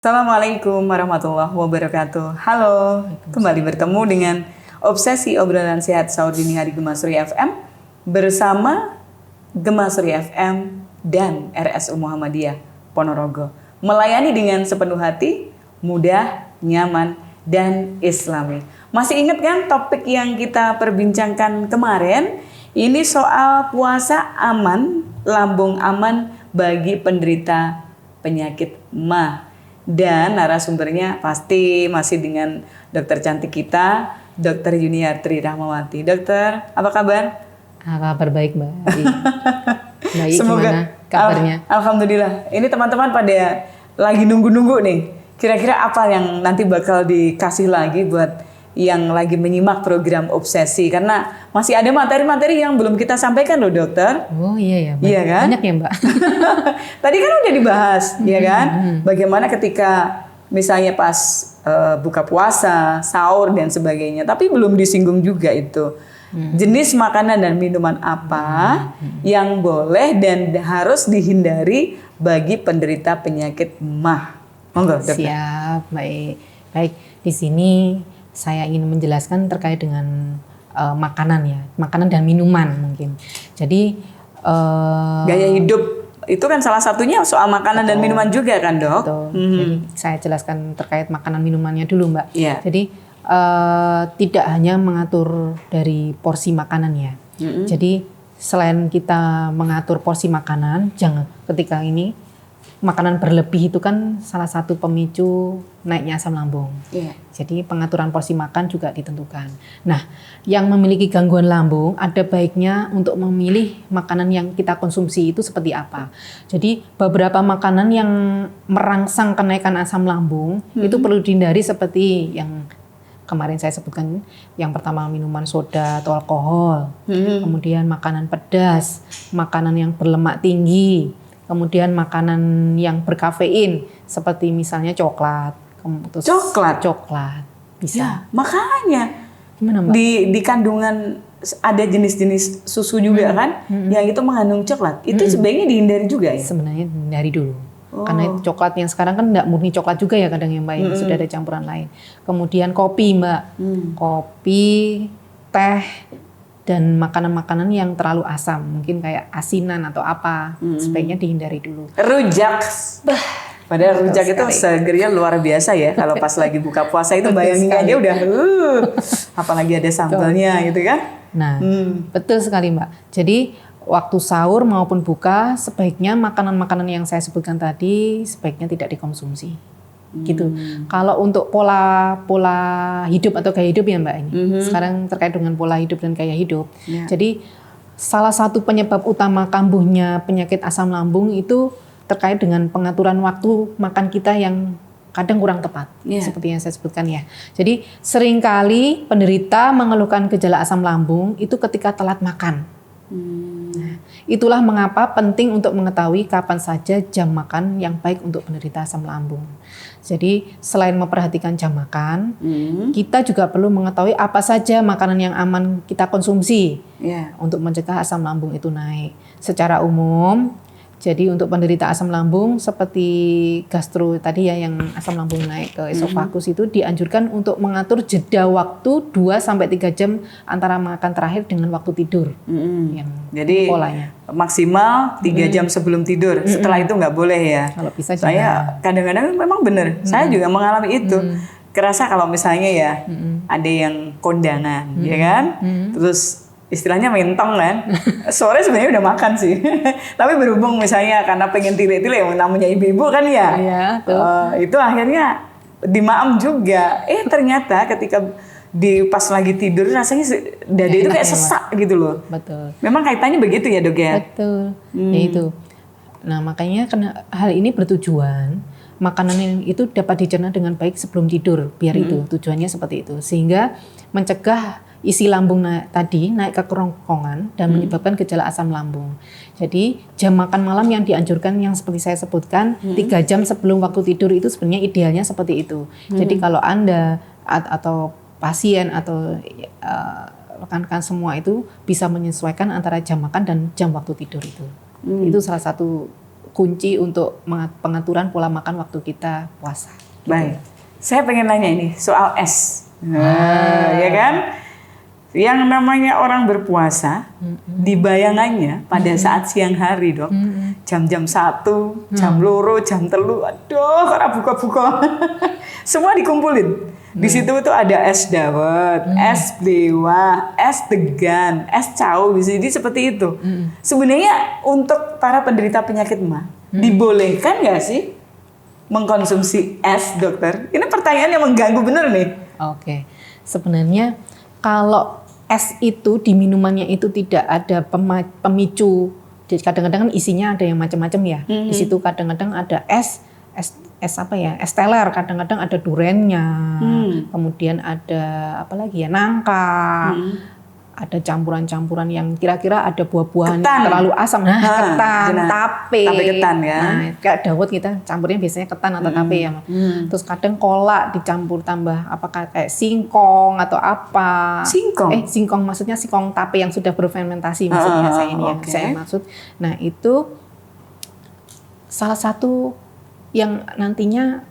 Assalamualaikum warahmatullahi wabarakatuh. Halo, kembali bertemu dengan Obsesi Obrolan Sehat Sahur Dini Hari Gemasri FM bersama Gemasri FM dan RSU Muhammadiyah Ponorogo. Melayani dengan sepenuh hati, mudah, nyaman, dan islami. Masih ingat kan topik yang kita perbincangkan kemarin? Ini soal puasa aman, lambung aman bagi penderita penyakit MAH. Dan narasumbernya pasti masih dengan dokter cantik kita, Dr. Yuniarti Rahmawati. Dokter, apa kabar? Kabar baik, Mbak. Baik, Semoga, gimana kabarnya? Alhamdulillah. Ini teman-teman pada lagi nunggu-nunggu nih. Kira-kira apa yang nanti bakal dikasih lagi buat yang lagi menyimak program Obsesi? Karena masih ada materi-materi yang belum kita sampaikan loh, dokter. Oh iya ya, Iya kan? banyak ya, Mbak. Tadi kan udah dibahas, ya kan? Bagaimana ketika misalnya pas buka puasa, sahur dan sebagainya, tapi belum disinggung juga itu. Jenis makanan dan minuman apa yang boleh dan harus dihindari bagi penderita penyakit MAH. Monggo, dokter. Siap, baik. Baik, di sini saya ingin menjelaskan terkait dengan makanan ya, makanan dan minuman mungkin. Jadi gaya hidup itu kan salah satunya soal makanan dan minuman juga kan, dok? Betul. Jadi saya jelaskan terkait makanan minumannya dulu, Mbak. Iya. Jadi tidak hanya mengatur dari porsi makanan ya. Jadi selain kita mengatur porsi makanan, jangan ketika ini makanan berlebih itu kan salah satu pemicu naiknya asam lambung. Iya. Jadi pengaturan porsi makan juga ditentukan. Nah, yang memiliki gangguan lambung ada baiknya untuk memilih makanan yang kita konsumsi itu seperti apa. Jadi beberapa makanan yang merangsang kenaikan asam lambung itu perlu dihindari seperti yang kemarin saya sebutkan. Yang pertama minuman soda atau alkohol, kemudian makanan pedas, makanan yang berlemak tinggi, kemudian makanan yang berkafein seperti misalnya coklat. Coklat bisa. Ya, makanya gimana, Mbak? Di kandungan ada jenis-jenis susu juga kan yang itu mengandung coklat. Itu sebaiknya dihindari juga ya? Sebenarnya dari dulu. Karena coklat yang sekarang kan enggak murni coklat juga ya kadang yang Mbak, sudah ada campuran lain. Kemudian kopi, Mbak. Kopi, teh, dan makanan-makanan yang terlalu asam, mungkin kayak asinan atau apa, sebaiknya dihindari dulu. Rujak. Padahal rujak itu segernya luar biasa ya. Kalau pas lagi buka puasa itu bayangin aja udah apalagi ada sambalnya gitu kan. Nah, betul sekali, Mbak. Jadi waktu sahur maupun buka sebaiknya makanan-makanan yang saya sebutkan tadi sebaiknya tidak dikonsumsi. Gitu. Kalau untuk pola hidup atau gaya hidup ya, Mbak, ini. Sekarang terkait dengan pola hidup dan gaya hidup. Jadi salah satu penyebab utama kambuhnya penyakit asam lambung itu terkait dengan pengaturan waktu makan kita yang kadang kurang tepat, seperti yang saya sebutkan ya. Jadi seringkali penderita mengeluhkan gejala asam lambung itu ketika telat makan. Nah, itulah mengapa penting untuk mengetahui kapan saja jam makan yang baik untuk penderita asam lambung. Jadi selain memperhatikan jam makan, kita juga perlu mengetahui apa saja makanan yang aman kita konsumsi untuk mencegah asam lambung itu naik. Secara umum, jadi untuk penderita asam lambung seperti gastro tadi ya yang asam lambung naik ke esofagus itu dianjurkan untuk mengatur jeda waktu 2-3 jam antara makan terakhir dengan waktu tidur. Jadi polanya maksimal 3 jam sebelum tidur. Setelah itu nggak boleh ya. Kalau bisa saya kadang-kadang memang benar. Saya juga mengalami itu. Kerasa kalau misalnya ya ada yang kondangan, ya kan? Terus istilahnya mentong kan, sore sebenarnya udah makan sih, tapi berhubung misalnya karena pengen tile-tile yang namanya ibu-ibu kan ya, itu akhirnya dimaem juga. Ternyata ketika pas lagi tidur rasanya dada itu kayak sesak gitu loh. Betul. Memang kaitannya begitu ya, dok ya? Betul, ya itu. Nah makanya karena hal ini bertujuan makanan yang itu dapat dicerna dengan baik sebelum tidur, biar itu tujuannya seperti itu, sehingga mencegah isi lambung tadi naik ke kerongkongan dan menyebabkan gejala asam lambung. Jadi jam makan malam yang dianjurkan yang seperti saya sebutkan 3 jam sebelum waktu tidur itu sebenarnya idealnya seperti itu. Jadi kalau Anda atau pasien atau rekan-rekan semua itu bisa menyesuaikan antara jam makan dan jam waktu tidur itu. Itu salah satu kunci untuk pengaturan pola makan waktu kita puasa. Baik, saya pengen nanya ini soal es. Ya kan? Yang namanya orang berpuasa, di bayangannya pada saat siang hari, Dok, jam-jam 1, jam loro, jam telu, aduh, ora buka-buka. Semua dikumpulin. Di situ tuh ada es dawet, es blewah, es degan, es cau, jadi seperti itu. Sebenarnya untuk para penderita penyakit mah, dibolehkan nggak sih mengkonsumsi es, dokter? Ini pertanyaan yang mengganggu bener nih. Oke, sebenarnya kalau es itu di minumannya itu tidak ada pemicu. Jadi kadang-kadang kan isinya ada yang macam-macam ya. Di situ kadang-kadang ada es apa ya? Es teler, kadang-kadang ada durennya. Kemudian ada apa lagi ya? Nangka. Ada campuran-campuran yang kira-kira ada buah-buahan yang terlalu asam. Nah, ketan, tape. Tape ketan ya. Nah, kayak dawet kita campurnya biasanya ketan atau tape ya. Terus kadang kolak dicampur tambah apakah kayak singkong atau apa. Singkong? Singkong maksudnya singkong tape yang sudah berfermentasi maksudnya saya ini yang saya maksud. Nah, itu salah satu yang nantinya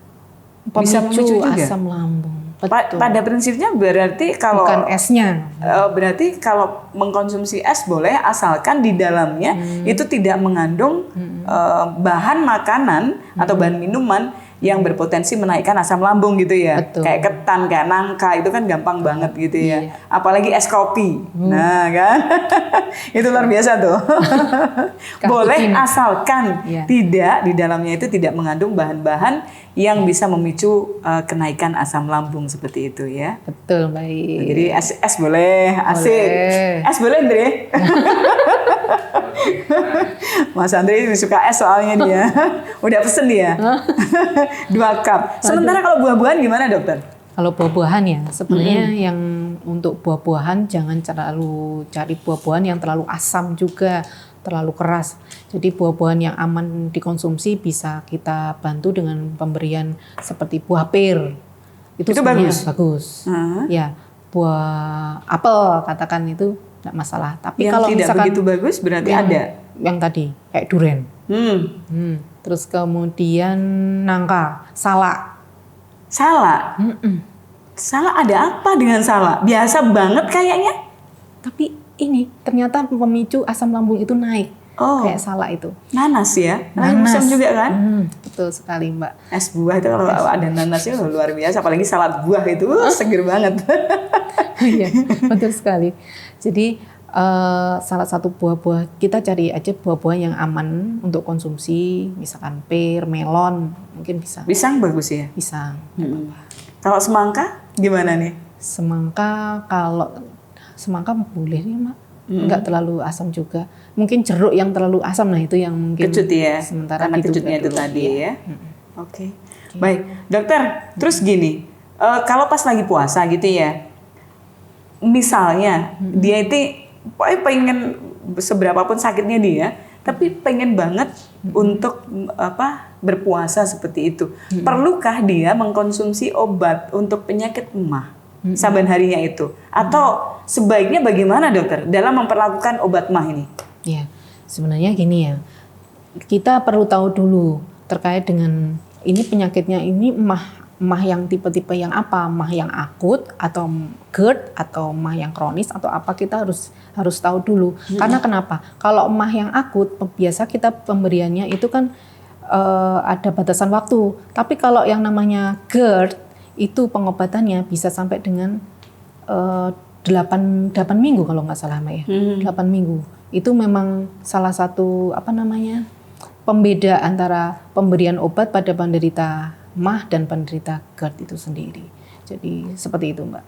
bisa memicu juga asam lambung. Betul. Pada prinsipnya berarti kalau bukan esnya. Berarti kalau mengkonsumsi es boleh asalkan di dalamnya itu tidak mengandung bahan makanan atau bahan minuman yang berpotensi menaikkan asam lambung gitu ya. Betul. Kayak ketan, kayak nangka itu kan gampang banget gitu ya. Iya. Apalagi es kopi. Nah kan, itu luar biasa tuh. Boleh asalkan tidak di dalamnya itu tidak mengandung bahan-bahan yang bisa memicu kenaikan asam lambung seperti itu ya. Betul, baik. Jadi es boleh, asik. Es boleh, Andre. Mas Andre ini suka es soalnya dia. Udah pesen dia. 2 cup. Sementara kalau buah-buahan gimana, dokter? Kalau buah-buahan ya, sebenarnya yang untuk buah-buahan jangan terlalu cari buah-buahan yang terlalu asam juga, terlalu keras. Jadi buah-buahan yang aman dikonsumsi bisa kita bantu dengan pemberian seperti buah pir. Itu bagus. Ya, buah apel katakan itu tidak masalah. Tapi yang kalau tidak misalkan begitu bagus berarti ada yang tadi kayak duren. Terus kemudian nangka, salak. Salak? Salak ada apa dengan salak? Biasa banget kayaknya. Tapi ini ternyata pemicu asam lambung itu naik. Kayak salak itu. Nanas ya? Nanas. Asam juga kan? Betul sekali, Mbak. Es buah itu kalau ada nanasnya luar biasa. Apalagi salad buah itu seger banget. Iya, betul sekali. Jadi salah satu buah-buah, kita cari aja buah-buah yang aman untuk konsumsi. Misalkan pir, melon, mungkin bisa. Pisang bagus ya? Pisang. Kalau semangka gimana nih? Semangka boleh ya, Mak. Enggak terlalu asam juga. Mungkin jeruk yang terlalu asam, nah itu yang mungkin kecut ya. Sementara karena kecutnya itu tadi ya. Oke. Baik, dokter. Terus gini, kalau pas lagi puasa gitu ya, misalnya dia itu pengen seberapapun sakitnya dia, tapi pengen banget untuk berpuasa seperti itu. Perlukah dia mengkonsumsi obat untuk penyakit emah saban harinya itu? Atau sebaiknya bagaimana, dokter, dalam memperlakukan obat mah ini? Ya, sebenarnya gini ya, kita perlu tahu dulu terkait dengan ini penyakitnya ini mah yang tipe-tipe yang apa, mah yang akut atau GERD atau mah yang kronis atau apa, kita harus tahu dulu. Karena kenapa? Kalau mah yang akut biasa kita pemberiannya itu kan ada batasan waktu. Tapi kalau yang namanya GERD itu pengobatannya bisa sampai dengan 8 minggu kalau nggak salah, Mbak ya. 8 minggu. Itu memang salah satu pembeda antara pemberian obat pada penderita mah dan penderita GERD itu sendiri. Jadi seperti itu, Mbak.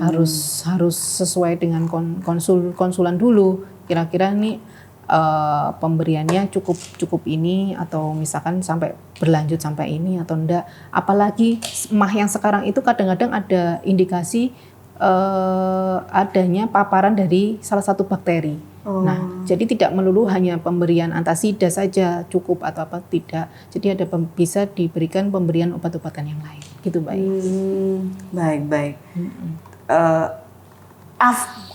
Harus sesuai dengan konsulan dulu. Kira-kira nih pemberiannya cukup ini atau misalkan sampai berlanjut sampai ini atau enggak. Apalagi mah yang sekarang itu kadang-kadang ada indikasi adanya paparan dari salah satu bakteri. Nah, jadi tidak melulu hanya pemberian antasida saja cukup atau apa, tidak. Jadi ada bisa diberikan pemberian obat-obatan yang lain. Gitu, Baik.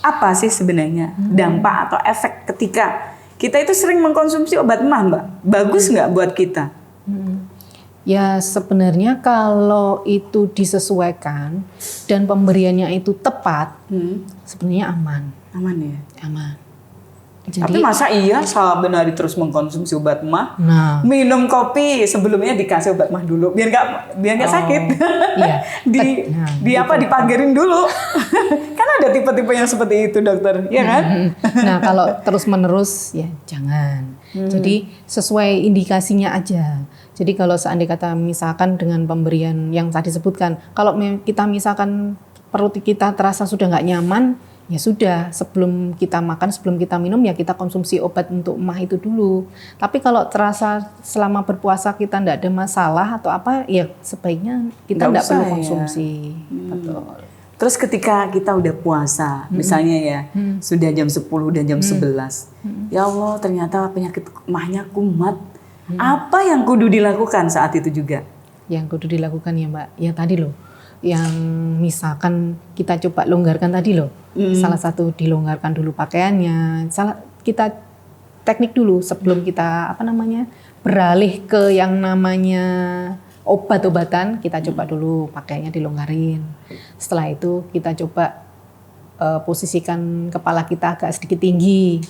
Apa sih sebenarnya dampak atau efek ketika kita itu sering mengkonsumsi obat mah, Mbak. Bagus nggak buat kita? Ya sebenarnya kalau itu disesuaikan dan pemberiannya itu tepat, sebenarnya aman. Aman ya? Aman. Tapi masa iya sahabat hari terus mengkonsumsi obat mah? Nah, Minum kopi sebelumnya dikasih obat mah dulu biar nggak sakit. Iya. Dipagerin dulu. Kan ada tipe-tipe yang seperti itu, dokter, ya kan? Nah, kalau terus-menerus ya jangan. Jadi sesuai indikasinya aja. Jadi kalau seandainya kata misalkan dengan pemberian yang tadi sebutkan, kalau kita misalkan perut kita terasa sudah nggak nyaman, ya sudah sebelum kita makan, sebelum kita minum ya kita konsumsi obat untuk mah itu dulu. Tapi kalau terasa selama berpuasa kita tidak ada masalah atau apa, ya sebaiknya kita tidak perlu konsumsi. Betul. Terus ketika kita udah puasa, misalnya ya, sudah jam 10 dan jam 11, ya Allah ternyata penyakit mahnya kumat. Apa yang kudu dilakukan saat itu juga? Yang kudu dilakukan ya Mbak, ya tadi loh, yang misalkan kita coba longgarkan tadi loh, salah satu dilonggarkan dulu pakaiannya, kita teknik dulu sebelum kita beralih ke yang namanya obat-obatan, kita coba dulu pakaiannya dilonggarin. Setelah itu kita coba posisikan kepala kita agak sedikit tinggi.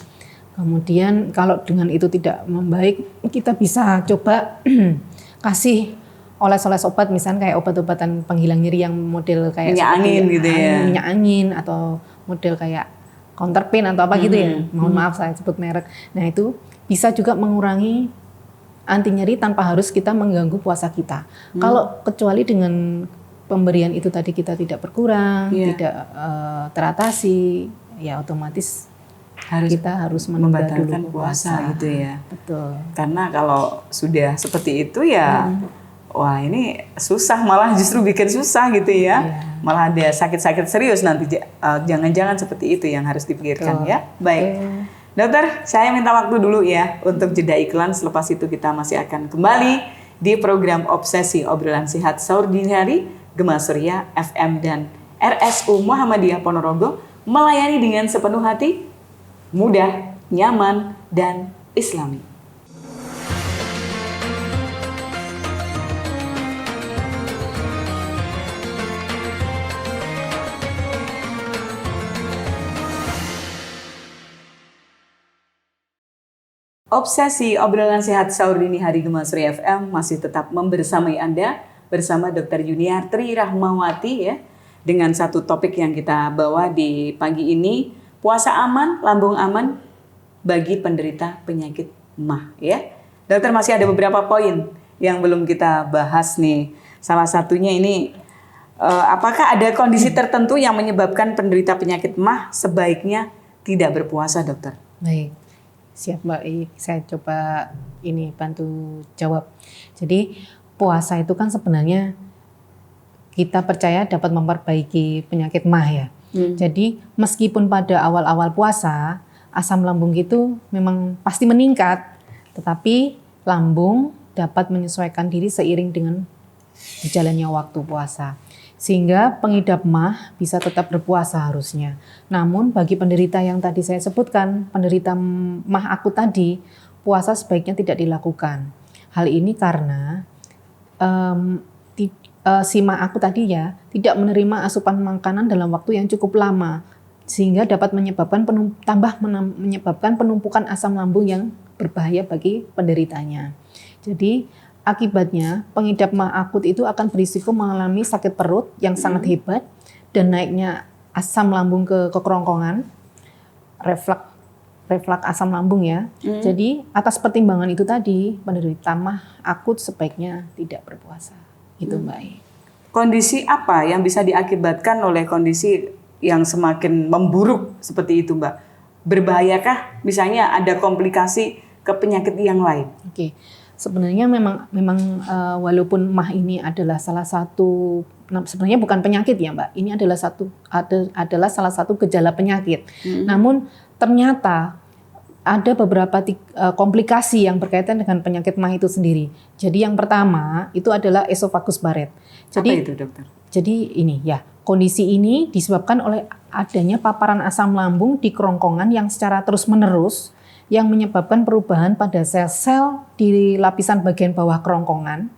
Kemudian kalau dengan itu tidak membaik, kita bisa coba kasih oles-oles obat, misalnya kayak obat-obatan penghilang nyeri yang model kayak minyak angin gitu ya. Minyak angin atau model kayak counter pain atau apa gitu ya. Mohon maaf saya sebut merek. Nah itu bisa juga mengurangi anti nyeri tanpa harus kita mengganggu puasa kita. Kalau kecuali dengan pemberian itu tadi kita tidak berkurang, tidak teratasi, ya otomatis kita harus membatalkan puasa gitu ya. Betul. Karena kalau sudah seperti itu ya, wah ini susah, malah justru bikin susah gitu ya. Malah ada sakit-sakit serius nanti. Jangan-jangan seperti itu yang harus dipikirkan ya. Baik. Dokter, saya minta waktu dulu ya untuk jeda iklan. Selepas itu kita masih akan kembali di program Obsesi Obrolan Sehat Sahur Dini Hari, Gema Surya FM dan RSU Muhammadiyah Ponorogo melayani dengan sepenuh hati, mudah, nyaman, dan islami. Obsesi Obrolan Sehat Sahur Dini Hari Gema Surya FM masih tetap membersamai Anda bersama Dr. Yuniarti Rahmawati ya, dengan satu topik yang kita bawa di pagi ini, puasa aman, lambung aman bagi penderita penyakit MAH ya. Dokter, masih ada beberapa poin yang belum kita bahas nih. Salah satunya ini, apakah ada kondisi tertentu yang menyebabkan penderita penyakit MAH sebaiknya tidak berpuasa, dokter? Baik. Siap Mbak, saya coba ini bantu jawab. Jadi puasa itu kan sebenarnya kita percaya dapat memperbaiki penyakit MAH ya. Jadi meskipun pada awal-awal puasa asam lambung itu memang pasti meningkat, tetapi lambung dapat menyesuaikan diri seiring dengan berjalannya waktu puasa. Sehingga pengidap MAH bisa tetap berpuasa harusnya. Namun bagi penderita yang tadi saya sebutkan, penderita MAH akut tadi, puasa sebaiknya tidak dilakukan. Hal ini karena si MAH akut tadi ya tidak menerima asupan makanan dalam waktu yang cukup lama, sehingga dapat menyebabkan penumpukan asam lambung yang berbahaya bagi penderitanya. Jadi akibatnya, pengidap MAH akut itu akan berisiko mengalami sakit perut yang sangat hebat dan naiknya asam lambung ke kerongkongan, refleks asam lambung ya. Jadi atas pertimbangan itu tadi, penderita MAH akut sebaiknya tidak berpuasa. Itu Mbak. Kondisi apa yang bisa diakibatkan oleh kondisi yang semakin memburuk seperti itu, Mbak? Berbahayakah misalnya ada komplikasi ke penyakit yang lain? Oke. Sebenarnya memang walaupun MAH ini adalah salah satu, sebenarnya bukan penyakit ya Mbak, ini adalah salah satu gejala penyakit. Namun ternyata ada beberapa komplikasi yang berkaitan dengan penyakit MAH itu sendiri. Jadi yang pertama itu adalah esophagus Barrett. Jadi, apa itu dokter? Jadi ini ya, kondisi ini disebabkan oleh adanya paparan asam lambung di kerongkongan yang secara terus-menerus yang menyebabkan perubahan pada sel-sel di lapisan bagian bawah kerongkongan.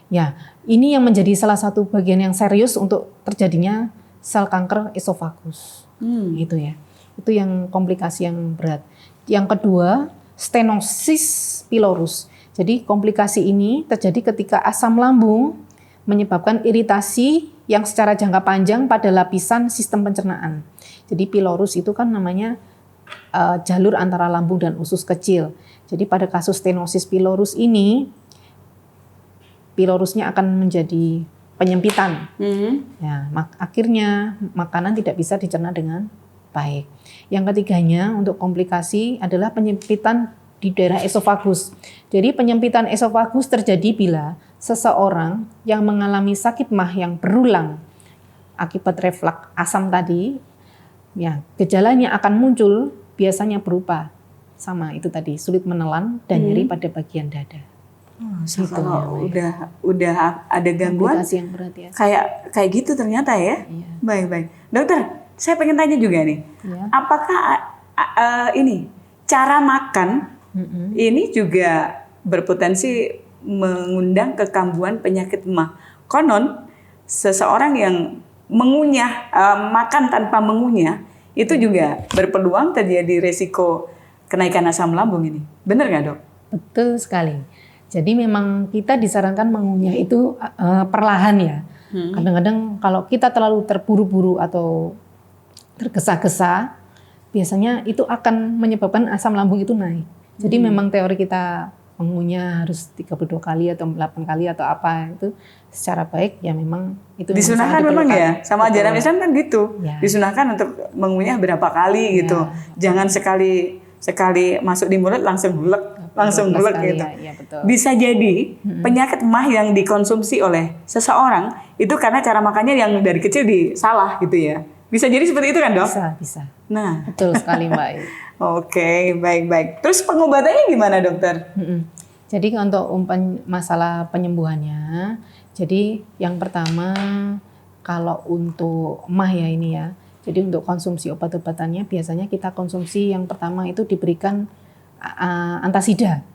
Ya, ini yang menjadi salah satu bagian yang serius untuk terjadinya sel kanker esofagus. Gitu ya. Itu yang komplikasi yang berat. Yang kedua, stenosis pylorus. Jadi komplikasi ini terjadi ketika asam lambung menyebabkan iritasi yang secara jangka panjang pada lapisan sistem pencernaan. Jadi pylorus itu kan namanya jalur antara lambung dan usus kecil. Jadi pada kasus stenosis pylorus ini, pylorusnya akan menjadi penyempitan. Ya, akhirnya makanan tidak bisa dicerna dengan baik. Yang ketiganya untuk komplikasi adalah penyempitan di daerah esofagus. Jadi penyempitan esofagus terjadi bila seseorang yang mengalami sakit mah yang berulang akibat refleks asam tadi, ya gejalanya akan muncul biasanya berupa sama itu tadi, sulit menelan dan nyeri pada bagian dada. So, kalau udah ada gangguan yang berat ya. Kayak gitu ternyata ya. Iya. Baik. Dokter, saya pengen tanya juga nih. Iya. Apakah ini cara makan ini juga berpotensi mengundang kekambuhan penyakit mah? Konon seseorang yang mengunyah makan tanpa mengunyah itu juga berpeluang terjadi resiko kenaikan asam lambung ini. Benar nggak, Dok? Betul sekali. Jadi memang kita disarankan mengunyah itu perlahan ya. Kadang-kadang kalau kita terlalu terburu-buru atau tergesa-gesa, biasanya itu akan menyebabkan asam lambung itu naik. Jadi memang teori kita mengunyah harus 32 kali atau 8 kali atau apa itu secara baik ya memang itu disunahkan memang ya. Sama ajaran Islam kan gitu. Ya. Disunahkan untuk mengunyah berapa kali gitu. Jangan sekali masuk di mulut langsung hulek gitu. Ya, betul. Bisa jadi penyakit mah yang dikonsumsi oleh seseorang itu karena cara makannya yang dari kecil salah gitu ya. Bisa jadi seperti itu kan, Dok? Bisa. Nah, betul sekali, Mbak. Oke, baik. Terus pengobatannya gimana, dokter? Jadi untuk masalah penyembuhannya, jadi yang pertama kalau untuk mah ya ini ya, jadi untuk konsumsi obat-obatannya biasanya kita konsumsi yang pertama itu diberikan antasida.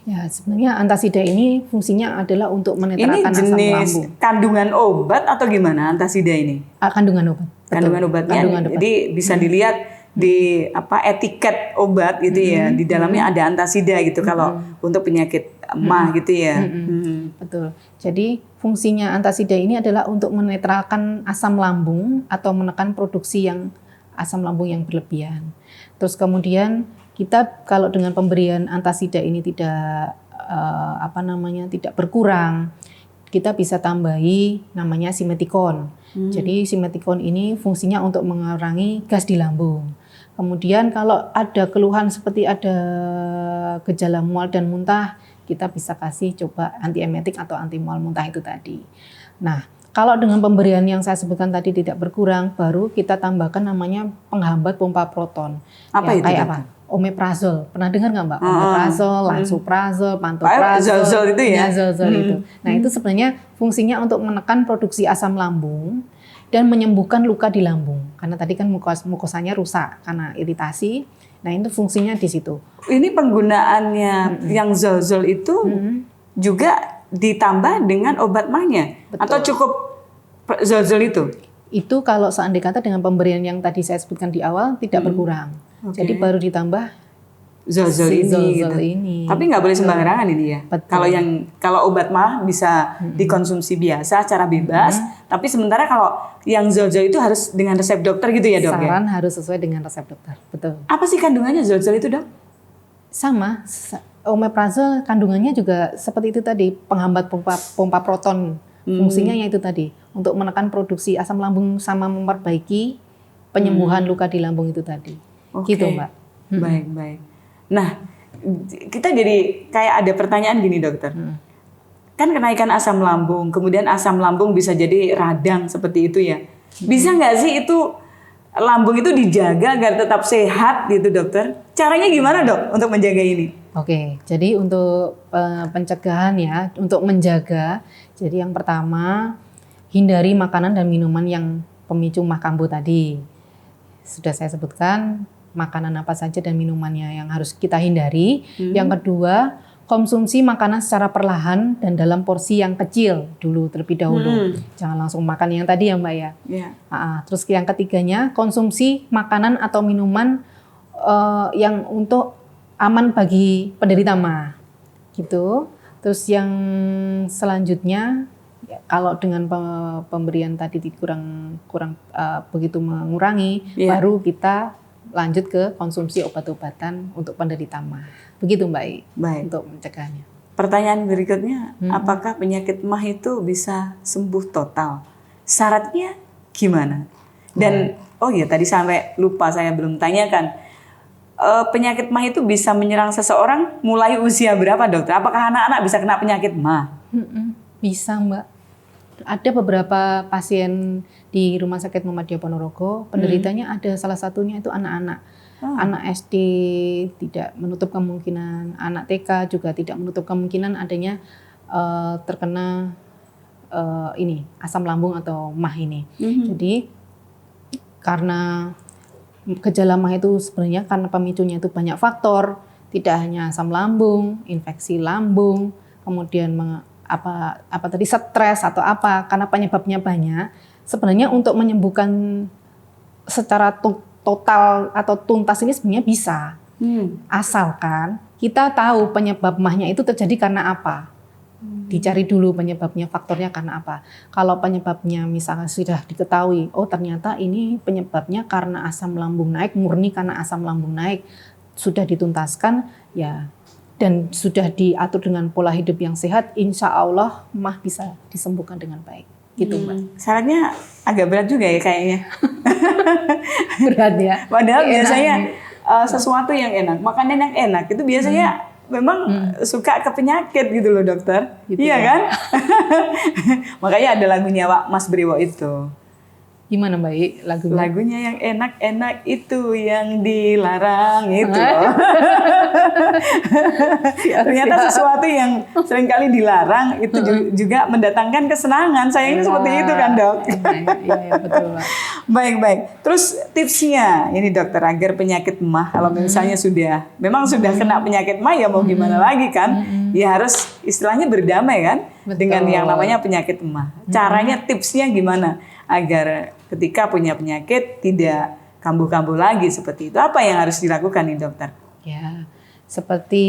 Ya sebenarnya antasida ini fungsinya adalah untuk menetralkan asam lambung. Ini jenis kandungan obat atau gimana antasida ini? Kandungan obat. Kandungan obatnya. Jadi bisa dilihat di etiket obat gitu ya. Di dalamnya ada antasida gitu kalau untuk penyakit mah gitu ya. Betul. Jadi fungsinya antasida ini adalah untuk menetralkan asam lambung atau menekan produksi yang asam lambung yang berlebihan. Terus kemudian kita kalau dengan pemberian antasida ini tidak tidak berkurang, kita bisa tambahi namanya simetikon. Jadi simetikon ini fungsinya untuk mengurangi gas di lambung. Kemudian kalau ada keluhan seperti ada gejala mual dan muntah, kita bisa kasih coba antiemetik atau anti mual muntah itu tadi. Nah, kalau dengan pemberian yang saya sebutkan tadi tidak berkurang, baru kita tambahkan namanya penghambat pompa proton. Apa itu? Kayak apa? Omeprazol. Pernah dengar nggak, Mbak? Omeprazol, lansoprazol, pantoprazol, zol itu ya? Zol itu. Nah, itu sebenarnya fungsinya untuk menekan produksi asam lambung dan menyembuhkan luka di lambung. Karena tadi kan mukosanya rusak karena iritasi. Nah, itu fungsinya di situ. Ini penggunaannya yang zol itu juga ditambah dengan obat mahnya. Betul. Atau cukup zol itu? Itu kalau seandainya kata dengan pemberian yang tadi saya sebutkan di awal tidak berkurang. Okay. Jadi baru ditambah zol ini. Tapi nggak boleh sembarangan ini ya. Betul. Kalau obat mah bisa dikonsumsi biasa secara bebas. Tapi sementara kalau yang zol itu harus dengan resep dokter gitu ya, Dok? Saran harus sesuai dengan resep dokter. Betul. Apa sih kandungannya zol itu, Dok? Sama. Omeprazol kandungannya juga seperti itu tadi, penghambat pompa proton. Fungsinya yaitu tadi untuk menekan produksi asam lambung sama memperbaiki penyembuhan luka di lambung itu tadi. Gitu, Mbak. Baik. Nah, kita jadi kayak ada pertanyaan gini, dokter. Kan kenaikan asam lambung, kemudian asam lambung bisa jadi radang seperti itu ya. Bisa nggak sih itu lambung itu dijaga agar tetap sehat gitu, dokter? Caranya gimana, Dok, untuk menjaga ini? Oke, jadi untuk pencegahan ya, untuk menjaga, jadi yang pertama hindari makanan dan minuman yang pemicu mah kambuh tadi. Sudah saya sebutkan, makanan apa saja dan minumannya yang harus kita hindari. Yang kedua, konsumsi makanan secara perlahan dan dalam porsi yang kecil dulu terlebih dahulu. Jangan langsung makan yang tadi ya Mbak ya. Terus yang ketiganya, konsumsi makanan atau minuman yang untuk aman bagi penderita MAH. Gitu. Terus yang selanjutnya, kalau dengan pemberian tadi kurang begitu mengurangi, baru kita lanjut ke konsumsi obat-obatan untuk penderita MAH. Begitu Mbak I, untuk mencegahnya. Pertanyaan berikutnya, apakah penyakit MAH itu bisa sembuh total? Syaratnya gimana? Dan oh iya tadi sampai lupa saya belum tanyakan, penyakit MAH itu bisa menyerang seseorang mulai usia berapa dokter? Apakah anak-anak bisa kena penyakit MAH? Bisa Mbak. Ada beberapa pasien di Rumah Sakit Muhammadiyah Ponorogo, penderitanya ada salah satunya itu anak-anak. Anak SD tidak menutup kemungkinan, anak TK juga tidak menutup kemungkinan adanya terkena ini asam lambung atau MAH ini. Jadi karena gejala MAH itu sebenarnya karena pemicunya itu banyak faktor, tidak hanya asam lambung, infeksi lambung, kemudian apa tadi stres atau apa, karena penyebabnya banyak. Sebenarnya untuk menyembuhkan secara total atau tuntas ini sebenarnya bisa. Asalkan kita tahu penyebab MAH-nya itu terjadi karena apa. Dicari dulu penyebabnya, faktornya karena apa. Kalau penyebabnya misalnya sudah diketahui, oh ternyata ini penyebabnya karena asam lambung naik, murni karena asam lambung naik, sudah dituntaskan ya, dan sudah diatur dengan pola hidup yang sehat, insya Allah MAH bisa disembuhkan dengan baik. Gitu Mbak. Syaratnya agak berat juga ya kayaknya. Berat ya. Padahal biasanya sesuatu yang enak, makanan yang enak itu biasanya memang suka ke penyakit gitu loh dokter. Gitu iya ya? Kan? Makanya ada lagunya Pak Mas Briwo itu. Gimana Mbak lagunya? Lagunya yang enak-enak itu yang dilarang itu. Ternyata sesuatu yang seringkali dilarang itu juga mendatangkan kesenangan. Sayangnya seperti itu kan dok. Iya betul Pak. Baik. Terus tipsnya ini dokter agar penyakit MAH kalau misalnya memang sudah kena penyakit MAH ya mau gimana lagi kan? Ya harus istilahnya berdamai kan dengan yang namanya penyakit MAH. Caranya tipsnya gimana agar ketika punya penyakit tidak kambuh-kambuh lagi seperti itu? Apa yang harus dilakukan nih dokter? Ya, seperti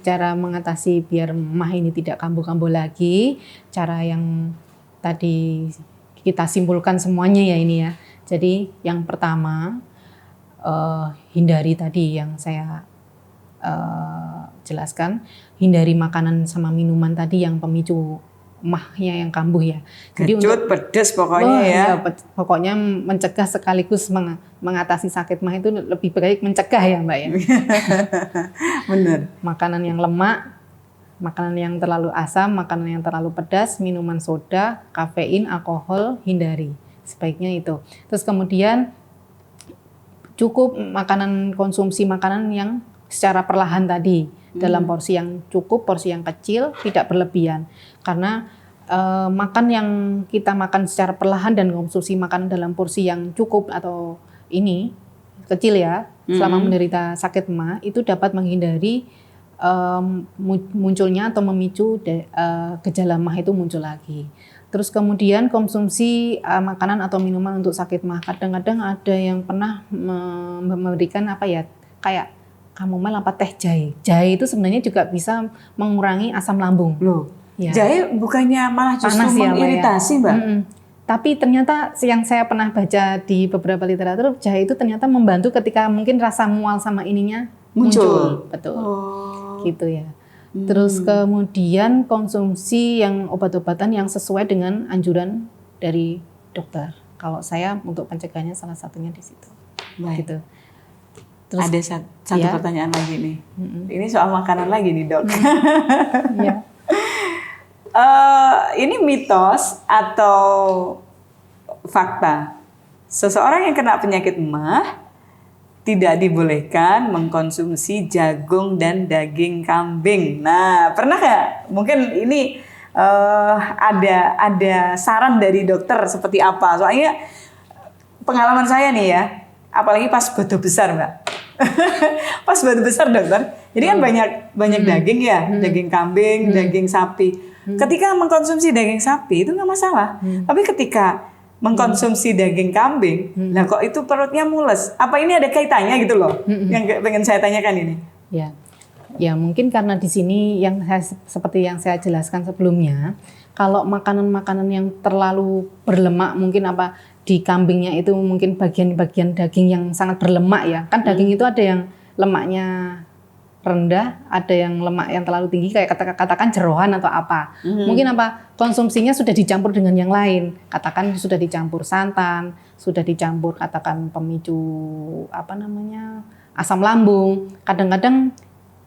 cara mengatasi biar MAH ini tidak kambuh-kambuh lagi, cara yang tadi kita simpulkan semuanya ya ini ya. Jadi yang pertama, hindari tadi yang saya jelaskan, hindari makanan sama minuman tadi yang pemicu MAH-nya yang kambuh ya. Jadi kecut, pedes pokoknya ya. Pokoknya mencegah sekaligus mengatasi sakit MAH itu lebih baik mencegah ya Mbak ya. Benar. Makanan yang lemak, makanan yang terlalu asam, makanan yang terlalu pedas, minuman soda, kafein, alkohol, hindari. Sebaiknya itu. Terus kemudian cukup konsumsi makanan yang secara perlahan tadi. Dalam porsi yang cukup, porsi yang kecil, tidak berlebihan. Karena makan yang kita makan secara perlahan dan konsumsi makanan dalam porsi yang cukup atau ini kecil ya, selama menderita sakit MAH itu dapat menghindari munculnya atau memicu gejala MAH itu muncul lagi. Terus kemudian konsumsi makanan atau minuman untuk sakit MAH. Kadang-kadang ada yang pernah memberikan kayak kamomil apa teh jahe. Jahe itu sebenarnya juga bisa mengurangi asam lambung. Loh, ya. Jahe bukannya malah justru mengiritasi Mbak? Tapi ternyata yang saya pernah baca di beberapa literatur, jahe itu ternyata membantu ketika mungkin rasa mual sama ininya muncul. Betul. Gitu ya. Terus kemudian konsumsi yang obat-obatan yang sesuai dengan anjuran dari dokter. Kalau saya untuk pencegahannya salah satunya di situ. Baik. Gitu. Terus ada satu pertanyaan lagi nih. Ini soal makanan lagi nih dok. Ya. Ini mitos atau fakta? Seseorang yang kena penyakit MAH tidak dibolehkan mengkonsumsi jagung dan daging kambing. Nah, pernah nggak? Mungkin ini ada saran dari dokter seperti apa? Soalnya pengalaman saya nih ya, apalagi pas bodo besar Mbak. Pas batu besar dokter. Jadi kan banyak daging ya, daging kambing, daging sapi. Ketika mengkonsumsi daging sapi itu nggak masalah. Tapi ketika mengkonsumsi daging kambing, nah kok itu perutnya mules? Apa ini ada kaitannya gitu loh? Yang pengen saya tanyakan ini. Ya. Ya mungkin karena di sini seperti yang saya jelaskan sebelumnya, kalau makanan-makanan yang terlalu berlemak mungkin di kambingnya itu mungkin bagian-bagian daging yang sangat berlemak ya. Kan daging itu ada yang lemaknya rendah, ada yang lemak yang terlalu tinggi kayak katakan jeroan atau apa. Mungkin konsumsinya sudah dicampur dengan yang lain. Katakan sudah dicampur santan, sudah dicampur katakan pemicu asam lambung. Kadang-kadang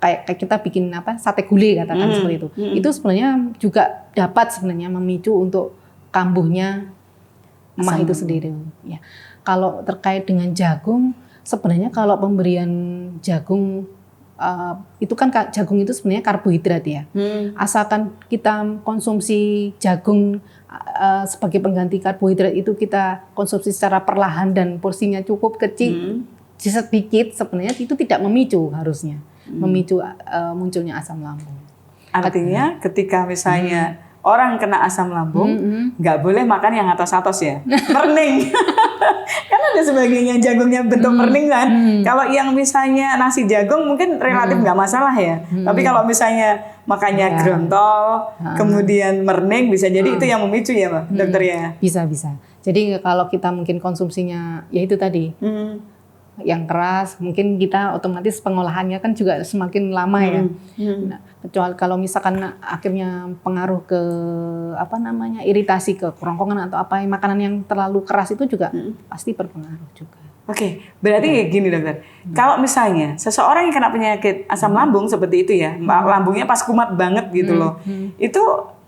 kayak kita bikin sate gulai katakan seperti itu. Itu sebenarnya juga dapat sebenarnya memicu untuk kambuhnya emah itu sendiri. Ya. Kalau terkait dengan jagung, sebenarnya kalau pemberian jagung itu kan jagung itu sebenarnya karbohidrat ya. Asalkan kita konsumsi jagung sebagai pengganti karbohidrat itu kita konsumsi secara perlahan dan porsinya cukup kecil, sedikit sebenarnya itu tidak memicu harusnya. Memicu munculnya asam lambung. Artinya ketika misalnya orang kena asam lambung, nggak boleh makan yang atos-atos ya, merning. Karena ada sebagainya jagungnya bentuk merning kan. Kalau yang misalnya nasi jagung mungkin relatif nggak masalah ya. Tapi kalau misalnya makannya grontol, kemudian merning, bisa jadi itu yang memicu ya, Mbak, dokter ya. Bisa. Jadi kalau kita mungkin konsumsinya ya itu tadi. Yang keras, mungkin kita otomatis pengolahannya kan juga semakin lama ya. Nah, kecuali kalau misalkan akhirnya pengaruh ke iritasi ke kerongkongan atau makanan yang terlalu keras itu juga pasti berpengaruh juga. Oke, berarti gini dokter. Kalau misalnya seseorang yang kena penyakit asam lambung seperti itu ya, lambungnya pas kumat banget gitu loh, itu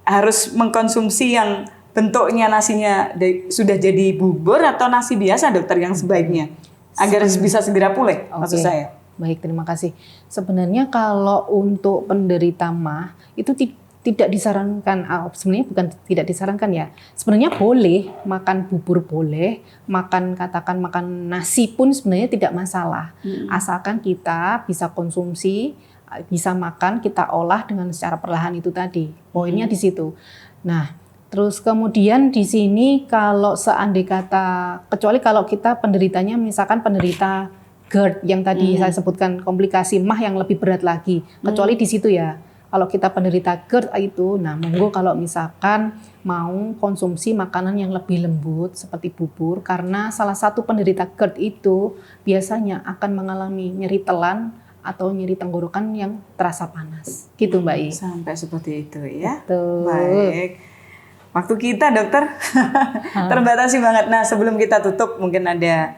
harus mengkonsumsi yang bentuknya nasinya sudah jadi bubur atau nasi biasa dokter yang sebaiknya? Agar bisa segera pulih, maksud saya. Baik, terima kasih. Sebenarnya kalau untuk penderita MAH itu tidak disarankan, sebenarnya bukan tidak disarankan ya. Sebenarnya boleh makan bubur, boleh makan nasi pun sebenarnya tidak masalah. Asalkan kita bisa konsumsi, bisa makan, kita olah dengan secara perlahan itu tadi. Poinnya di situ. Nah, terus kemudian di sini kalau seandai kata, kecuali kalau kita penderitanya misalkan penderita GERD yang tadi saya sebutkan komplikasi MAH yang lebih berat lagi, kecuali di situ ya. Kalau kita penderita GERD itu, nah monggo kalau misalkan mau konsumsi makanan yang lebih lembut seperti bubur, karena salah satu penderita GERD itu biasanya akan mengalami nyeri telan atau nyeri tenggorokan yang terasa panas. Gitu Mbak I. Sampai seperti itu ya. Betul. Baik. Waktu kita dokter terbatasi banget. Nah sebelum kita tutup mungkin ada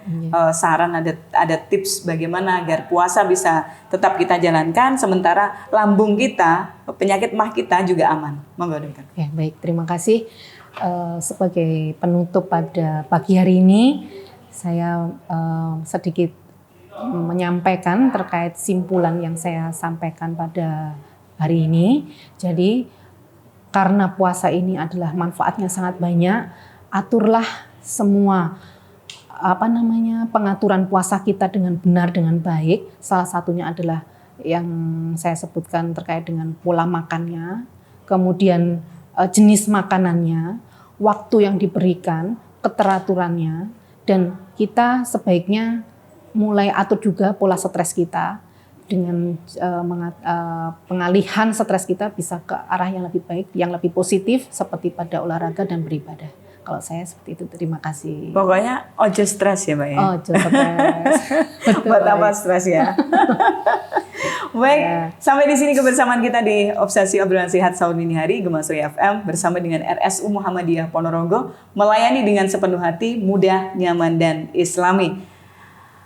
saran, ada tips bagaimana agar puasa bisa tetap kita jalankan sementara lambung kita, penyakit MAH kita juga aman. Monggo dokter. Ya, baik, terima kasih. Sebagai penutup pada pagi hari ini saya sedikit menyampaikan terkait simpulan yang saya sampaikan pada hari ini. Jadi karena puasa ini adalah manfaatnya sangat banyak, aturlah semua pengaturan puasa kita dengan benar, dengan baik. Salah satunya adalah yang saya sebutkan terkait dengan pola makannya, kemudian jenis makanannya, waktu yang diberikan, keteraturannya, dan kita sebaiknya mulai atur juga pola stres kita. Dengan pengalihan stres kita bisa ke arah yang lebih baik, yang lebih positif seperti pada olahraga dan beribadah. Kalau saya seperti itu, terima kasih. Pokoknya ojo stres ya Mbak ya? Ojo stres. Buat apa stres ya? Baik, sampai di sini kebersamaan kita di Obsesi Obrolan Sehat Sahur Dini Hari Gemasri FM bersama dengan RSU Muhammadiyah Ponorogo, melayani dengan sepenuh hati, mudah, nyaman, dan islami.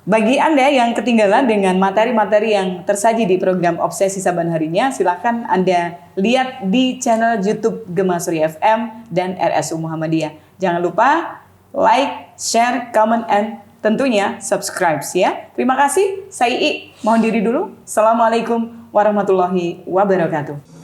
Bagi Anda yang ketinggalan dengan materi-materi yang tersaji di program Obsesi Saban Harinya, silakan Anda lihat di channel YouTube Gemasri FM dan RSU Muhammadiyah. Jangan lupa like, share, comment, and tentunya subscribe ya. Terima kasih, saya I. Mohon diri dulu. Assalamualaikum warahmatullahi wabarakatuh.